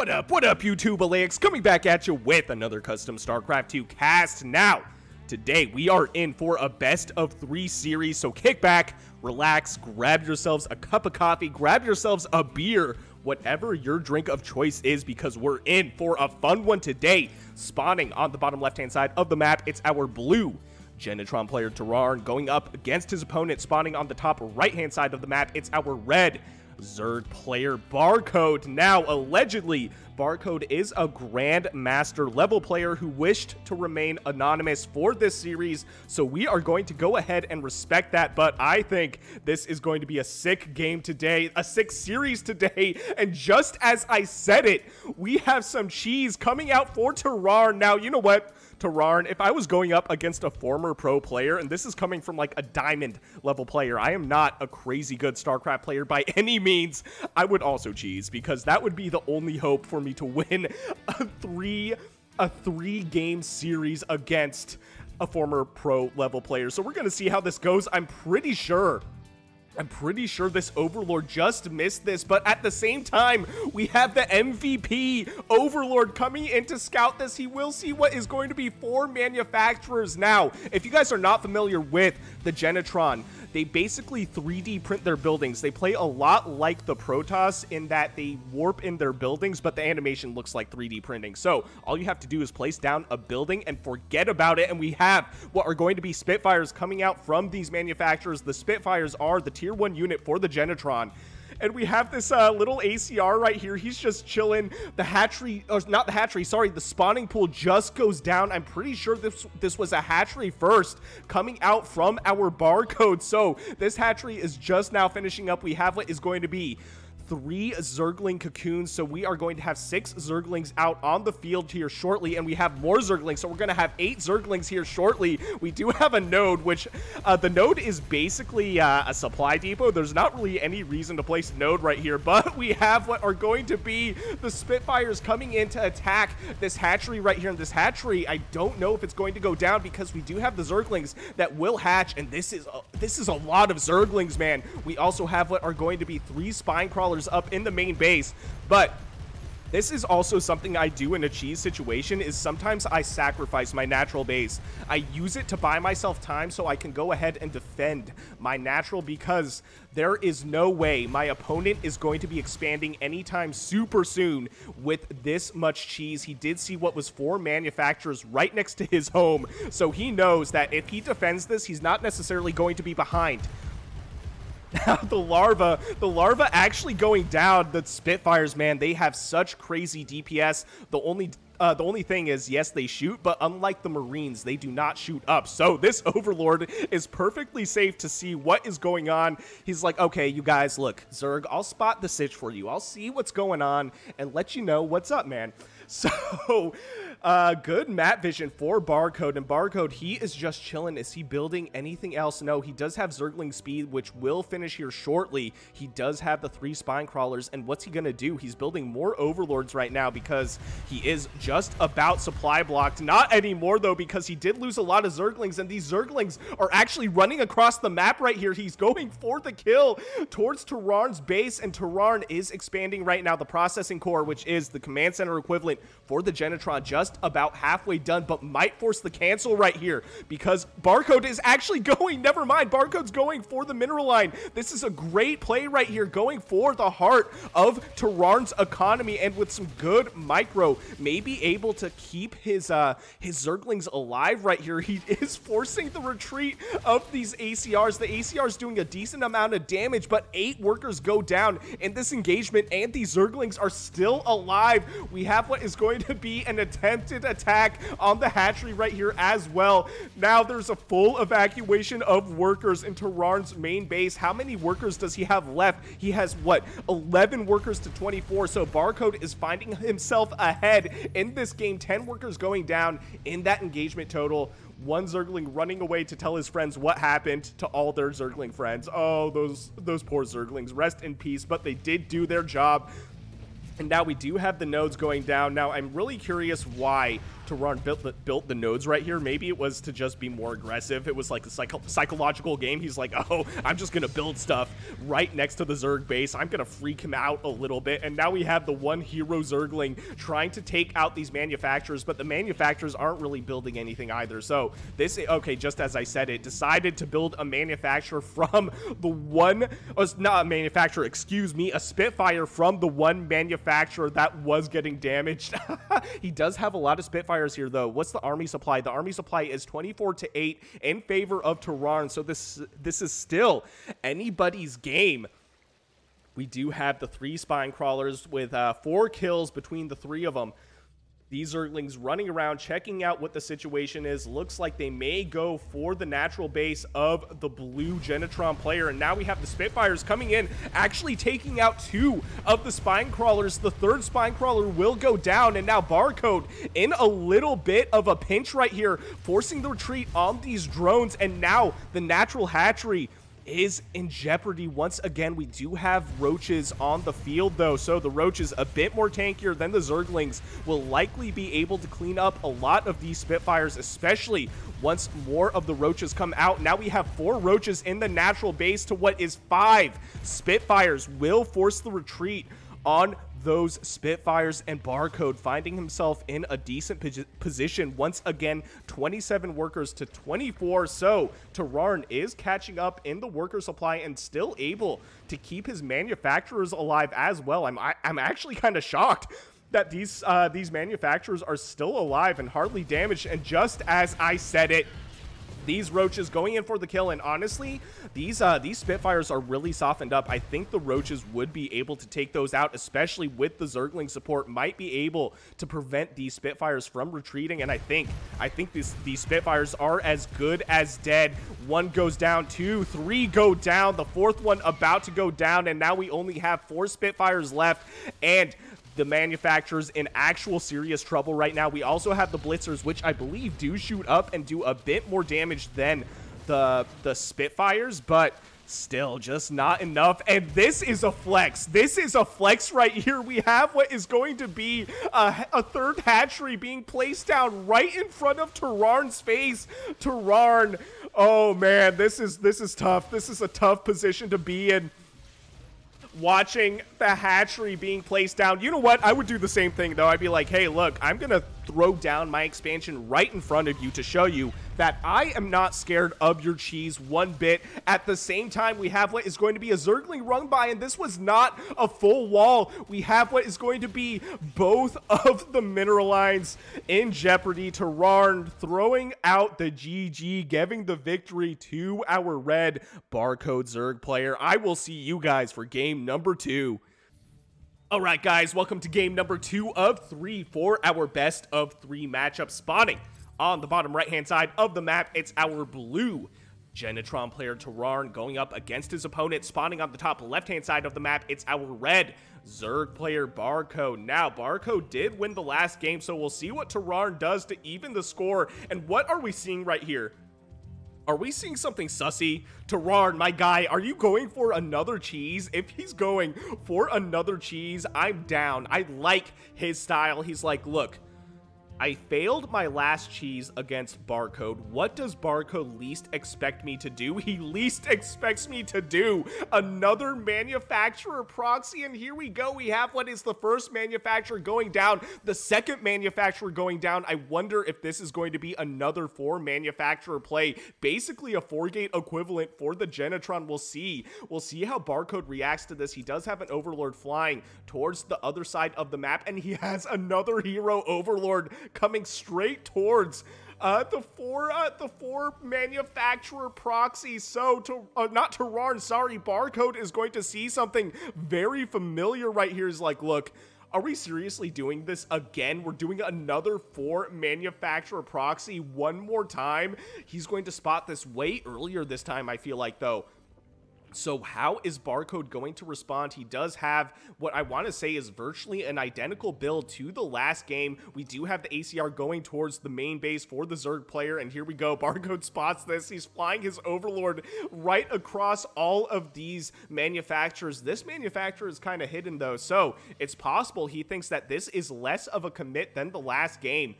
What up, YouTube Elleix? Coming back at you with another Custom StarCraft 2 cast. Now, today we are in for a best of 3 series, so kick back, relax, grab yourselves a cup of coffee, grab yourselves a beer, whatever your drink of choice is, because we're in for a fun one today. Spawning on the bottom left-hand side of the map, it's our blue Genetron player Terrarn going up against his opponent. Spawning on the top right-hand side of the map, it's our red Zerg player Barcode. Now, allegedly, Barcode is a Grandmaster level player who wished to remain anonymous for this series, so we are going to go ahead and respect that, but I think this is going to be a sick game today, a sick series today, and just as I said it, we have some cheese coming out for Terrarn. Now, you know what? Terrarn, if I was going up against a former pro player, and this is coming from like a diamond level player, I am not a crazy good StarCraft player by any means, I would also cheese, because that would be the only hope for me to win a three game series against a former pro level player. So we're going to see how this goes. I'm pretty sure this Overlord just missed this, but at the same time, we have the MVP Overlord coming in to scout this. He will see what is going to be 4 manufacturers. Now, if you guys are not familiar with the Genetron, they basically 3D print their buildings. They play a lot like the Protoss in that they warp in their buildings, but the animation looks like 3D printing. So all you have to do is place down a building and forget about it. And we have what are going to be Spitfires coming out from these manufacturers. The Spitfires are the tier 1 unit for the Genetron. And we have this little ACR right here. He's just chilling. The hatchery, or not the hatchery, sorry, the spawning pool just goes down. I'm pretty sure this was a hatchery first coming out from our Barcode. So this hatchery is just now finishing up. We have what is going to be 3 Zergling cocoons, so we are going to have 6 Zerglings out on the field here shortly, and we have more Zerglings, so we're going to have 8 Zerglings here shortly. We do have a node, which the node is basically a supply depot. There's not really any reason to place a node right here, but we have what are going to be the Spitfires coming in to attack this hatchery right here. And this hatchery, I don't know if it's going to go down, because we do have the Zerglings that will hatch, and this is a lot of Zerglings, man. We also have what are going to be 3 spine crawlers up in the main base, but this is also something I do in a cheese situation, is sometimes I sacrifice my natural base. I use it to buy myself time so I can go ahead and defend my natural, because there is no way my opponent is going to be expanding anytime super soon with this much cheese. He did see what was 4 manufacturers right next to his home, so he knows that if he defends this, he's not necessarily going to be behind. Now, the larva actually going down. The Spitfires, man, they have such crazy DPS. The only thing is, yes, they shoot, but unlike the Marines, they do not shoot up. So this Overlord is perfectly safe to see what is going on. He's like, okay, you guys, look, Zerg, I'll spot the sitch for you. I'll see what's going on and let you know what's up, man. So, good map vision for Barcode, and Barcode, he is just chilling. Is he building anything else? No, he does have Zergling speed, which will finish here shortly. He does have the 3 spine crawlers, and what's he gonna do? He's building more Overlords right now, because he is just about supply blocked. Not anymore, though, because he did lose a lot of Zerglings, and these Zerglings are actually running across the map right here. He's going for the kill towards Terrarn's base, and Terrarn is expanding right now. The processing core, which is the command center equivalent for the Genetron, just about halfway done, but might force the cancel right here, because Barcode is actually going, never mind, Barcode's going for the mineral line. This is a great play right here, going for the heart of Terrarn's economy, and with some good micro, maybe able to keep his Zerglings alive right here. He is forcing the retreat of these ACRs. The ACR's doing a decent amount of damage, but 8 workers go down in this engagement, and these Zerglings are still alive. We have what is going to be an attempted attack on the hatchery right here as well. Now there's a full evacuation of workers in Terrarn's main base. How many workers does he have left? He has, what, 11 workers to 24, so Barcode is finding himself ahead in this game. 10 workers going down in that engagement total. 1 Zergling running away to tell his friends what happened to all their Zergling friends. Oh, those poor Zerglings. Rest in peace, but they did do their job. And now we do have the nodes going down. Now, I'm really curious why Terrarn built the nodes right here. Maybe it was to just be more aggressive. It was like a psychological game. He's like, oh, I'm just going to build stuff right next to the Zerg base. I'm going to freak him out a little bit. And now we have the one hero Zergling trying to take out these manufacturers, but the manufacturers aren't really building anything either. So this, okay, just as I said, it decided to build a manufacturer from the one, not a manufacturer, excuse me, a Spitfire from the one manufacturer that was getting damaged. He does have a lot of Spitfires here, though. What's the army supply? The army supply is 24-8 in favor of Terrarn, so this is still anybody's game. We do have the 3 spine crawlers with 4 kills between the 3 of them. These Zerglings running around, checking out what the situation is. Looks like they may go for the natural base of the blue Genetron player. And now we have the Spitfires coming in, actually taking out 2 of the spine crawlers. The 3rd spine crawler will go down. And now Barcode in a little bit of a pinch right here, forcing the retreat on these drones. And now the natural hatchery is in jeopardy once again. We do have roaches on the field, though, so the roaches a bit more tankier than the Zerglings will likely be able to clean up a lot of these Spitfires, especially once more of the roaches come out. Now we have 4 roaches in the natural base to what is 5 Spitfires. Will force the retreat on those Spitfires, and Barcode finding himself in a decent position once again, 27 workers to 24. So Terrarn is catching up in the worker supply and still able to keep his manufacturers alive as well. I'm actually kind of shocked that these manufacturers are still alive and hardly damaged. And just as I said it, these roaches going in for the kill, and honestly, these Spitfires are really softened up. I think the roaches would be able to take those out, especially with the Zergling support, might be able to prevent these Spitfires from retreating. And I think these Spitfires are as good as dead. 1 goes down, 2, 3 go down, the 4th one about to go down, and now we only have 4 Spitfires left, and the manufacturers in actual serious trouble right now. We also have the blitzers, which I believe do shoot up and do a bit more damage than the Spitfires, but still just not enough. And this is a flex. This is a flex right here. We have what is going to be a 3rd hatchery being placed down right in front of Terrarn's face. Terrarn, oh man, this is tough. This is a tough position to be in, watching the hatchery being placed down. You know what? I would do the same thing, though. I'd be like, hey, look, I'm going to throw down my expansion right in front of you to show you that I am not scared of your cheese one bit. At the same time, we have what is going to be a Zergling run by, and this was not a full wall. We have what is going to be both of the mineral lines in jeopardy. Terrarn throwing out the GG, giving the victory to our red Barcode Zerg player. I will see you guys for game number 2. All right, guys, welcome to game number 2 of 3 for our best of 3 matchup. Spawning on the bottom right-hand side of the map, it's our blue Genetron player Terrarn going up against his opponent. Spawning on the top left-hand side of the map, it's our red Zerg player Barcode. Now, Barcode did win the last game, so we'll see what Terrarn does to even the score. And what are we seeing right here? Are we seeing something sussy? Terrarn, my guy, are you going for another cheese? If he's going for another cheese, I'm down. I like his style. He's like, look, I failed my last cheese against Barcode. What does Barcode least expect me to do? He least expects me to do another manufacturer proxy, and here we go. We have what is the first manufacturer going down, the second manufacturer going down. I wonder if this is going to be another 4 manufacturer play, basically a 4-gate equivalent for the Genetron. We'll see. We'll see how Barcode reacts to this. He does have an Overlord flying towards the other side of the map, and he has another hero Overlord coming straight towards the four manufacturer proxies. So not Terrarn, sorry, Barcode is going to see something very familiar right here. Is like, look, are we seriously doing this again? We're doing another 4 manufacturer proxy one more time. He's going to spot this way earlier this time, I feel like, though. So how is Barcode going to respond? He does have what I want to say is virtually an identical build to the last game. We do have the ACR going towards the main base for the Zerg player, and here we go. Barcode spots this. He's flying his Overlord right across all of these manufacturers. This manufacturer is kind of hidden, though, so it's possible he thinks that this is less of a commit than the last game.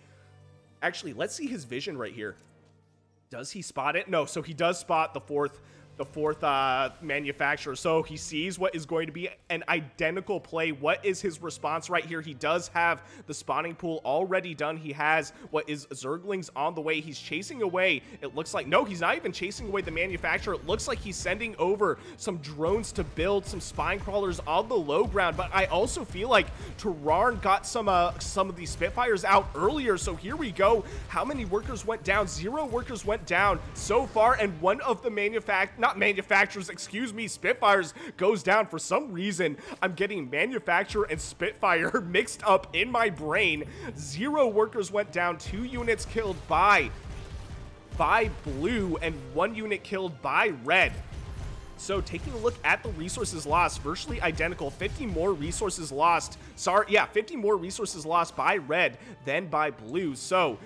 Actually, let's see his vision right here. Does he spot it? No, so he does spot the fourth manufacturer. So he sees what is going to be an identical play. What is his response right here? He does have the spawning pool already done. He has what is Zerglings on the way. He's chasing away. It looks like, no, he's not even chasing away the manufacturer. It looks like he's sending over some drones to build some spine crawlers on the low ground. But I also feel like Terrarn got some of these Spitfires out earlier. So here we go. How many workers went down? 0 workers went down so far, and one of the Spitfires goes down. For some reason, I'm getting manufacturer and Spitfire mixed up in my brain. 0 workers went down, 2 units killed by blue, and 1 unit killed by red. So taking a look at the resources lost, virtually identical. 50 more resources lost. 50 more resources lost by red than by blue. So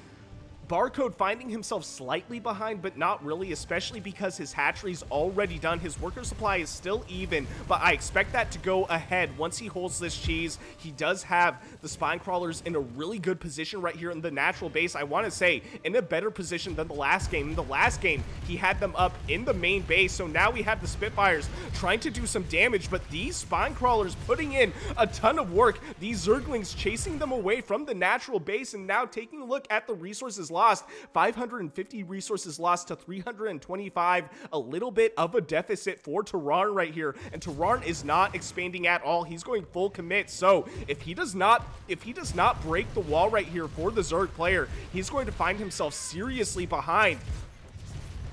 Barcode finding himself slightly behind, but not really, especially because his hatchery's already done. His worker supply is still even, but I expect that to go ahead once he holds this cheese. He does have the spine crawlers in a really good position right here in the natural base. I want to say in a better position than the last game. In the last game, he had them up in the main base, so now we have the Spitfires trying to do some damage, but these spine crawlers putting in a ton of work. These Zerglings chasing them away from the natural base, and now taking a look at the resources lost. 550 resources lost to 325. A little bit of a deficit for Terrarn right here, and Terrarn is not expanding at all. He's going full commit. So if he does not break the wall right here for the Zerg player, he's going to find himself seriously behind.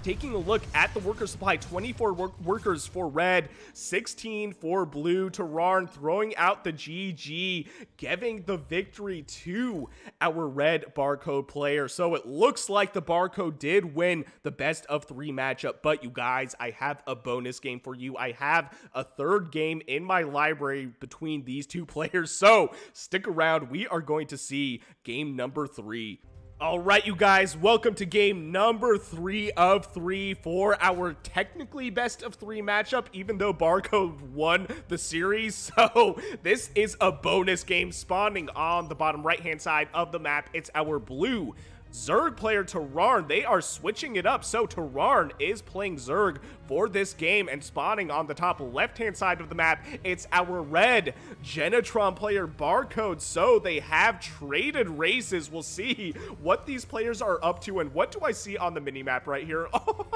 Taking a look at the worker supply, 24 workers for red, 16 for blue. Terrarn throwing out the GG, giving the victory to our red Barcode player. So it looks like the Barcode did win the best of 3 matchup, but you guys, I have a bonus game for you. I have a third game in my library between these 2 players, so stick around. We are going to see game number 3. All right, you guys, welcome to game number 3 of 3 for our technically best of 3 matchup, even though Barcode won the series. So this is a bonus game spawning on the bottom right-hand side of the map. It's our blue Zerg player Terrarn. They are switching it up. So Terrarn is playing Zerg for this game, and spawning on the top left-hand side of the map, it's our red Genetron player Barcode. So they have traded races. We'll see what these players are up to, and what do I see on the mini-map right here? Oh,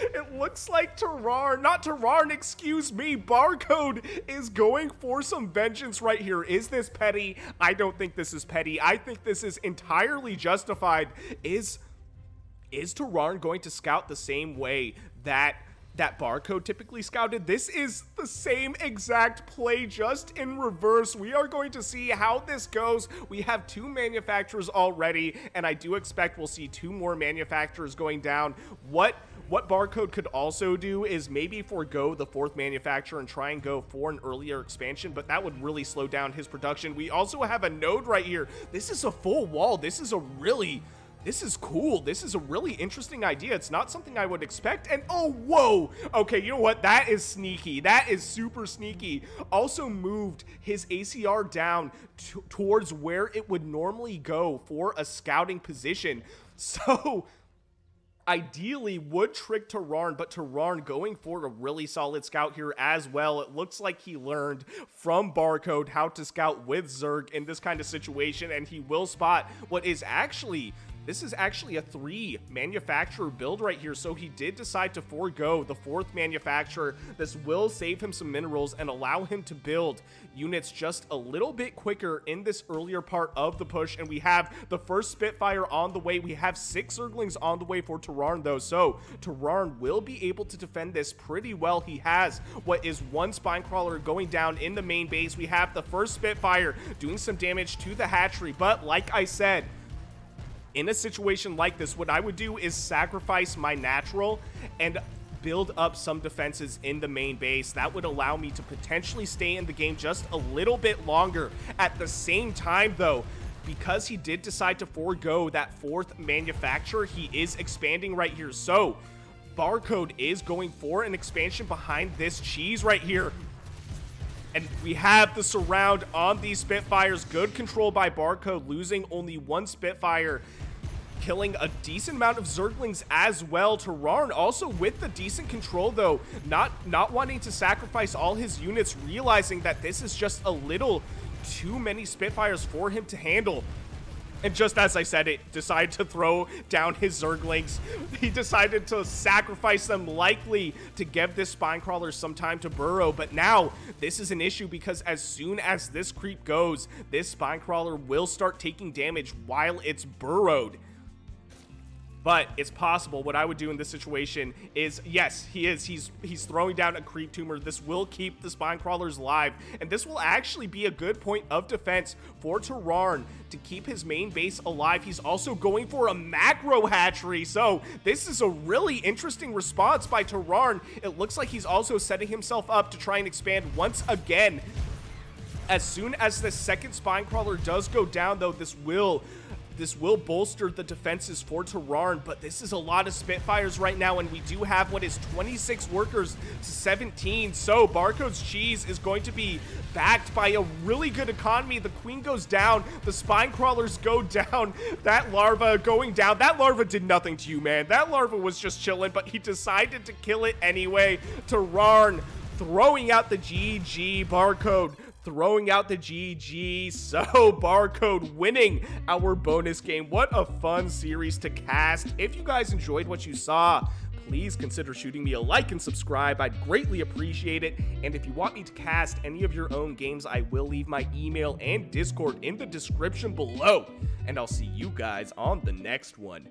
it looks like Terrarn, excuse me, Barcode is going for some vengeance right here. Is this petty? I don't think this is petty. I think this is entirely justified. Is Terrarn going to scout the same way that Barcode typically scouted? This is the same exact play, just in reverse. We are going to see how this goes. We have 2 manufacturers already, and I do expect we'll see 2 more manufacturers going down. What Barcode could also do is maybe forego the 4th manufacturer and try and go for an earlier expansion, but that would really slow down his production. We also have a node right here. This is a full wall. This is cool. This is a really interesting idea. It's not something I would expect. And oh, whoa. Okay, you know what? That is sneaky. That is super sneaky. Also moved his ACR down towards where it would normally go for a scouting position. So ideally would trick Terrarn, but Terrarn going for a really solid scout here as well. It looks like he learned from Barcode how to scout with Zerg in this kind of situation, and he will spot what is actually... This is actually a 3 manufacturer build right here, so he did decide to forego the 4th manufacturer. This will save him some minerals and allow him to build units just a little bit quicker in this earlier part of the push, and we have the first Spitfire on the way. We have 6 Zerglings on the way for Terrarn, though, so Terrarn will be able to defend this pretty well. He has what is 1 spine crawler going down in the main base. We have the first Spitfire doing some damage to the hatchery, but like I said, in a situation like this, what I would do is sacrifice my natural and build up some defenses in the main base. That would allow me to potentially stay in the game just a little bit longer. At the same time, though, because he did decide to forego that 4th manufacturer, he is expanding right here. So Barcode is going for an expansion behind this cheese right here. And we have the surround on these Spitfires. Good control by Barcode, losing only 1 Spitfire. killing a decent amount of Zerglings as well. Terrarn also with the decent control, though, not wanting to sacrifice all his units, realizing that this is just a little too many Spitfires for him to handle. And just as I said it, decided to throw down his Zerglings. He decided to sacrifice them, likely to give this Spinecrawler some time to burrow. But now, this is an issue because as soon as this creep goes, this Spinecrawler will start taking damage while it's burrowed. But it's possible. What I would do in this situation is, yes, he's throwing down a creep tumor. This will keep the Spinecrawlers alive, and this will actually be a good point of defense for Terrarn to keep his main base alive. He's also going for a macro hatchery, so this is a really interesting response by Terrarn. It looks like he's also setting himself up to try and expand once again. As soon as the second Spinecrawler does go down, though, this will bolster the defenses for Terrarn, but this is a lot of Spitfires right now, and we do have what is 26 workers to 17, so Barcode's cheese is going to be backed by a really good economy. The Queen goes down, the Spinecrawlers go down, that larva going down. That larva did nothing to you, man. That larva was just chilling, but he decided to kill it anyway. Terrarn throwing out the GG, Barcode throwing out the GG, so Barcode winning our bonus game. What a fun series to cast. If you guys enjoyed what you saw, please consider shooting me a like and subscribe. I'd greatly appreciate it. And if you want me to cast any of your own games, I will leave my email and Discord in the description below. And I'll see you guys on the next one.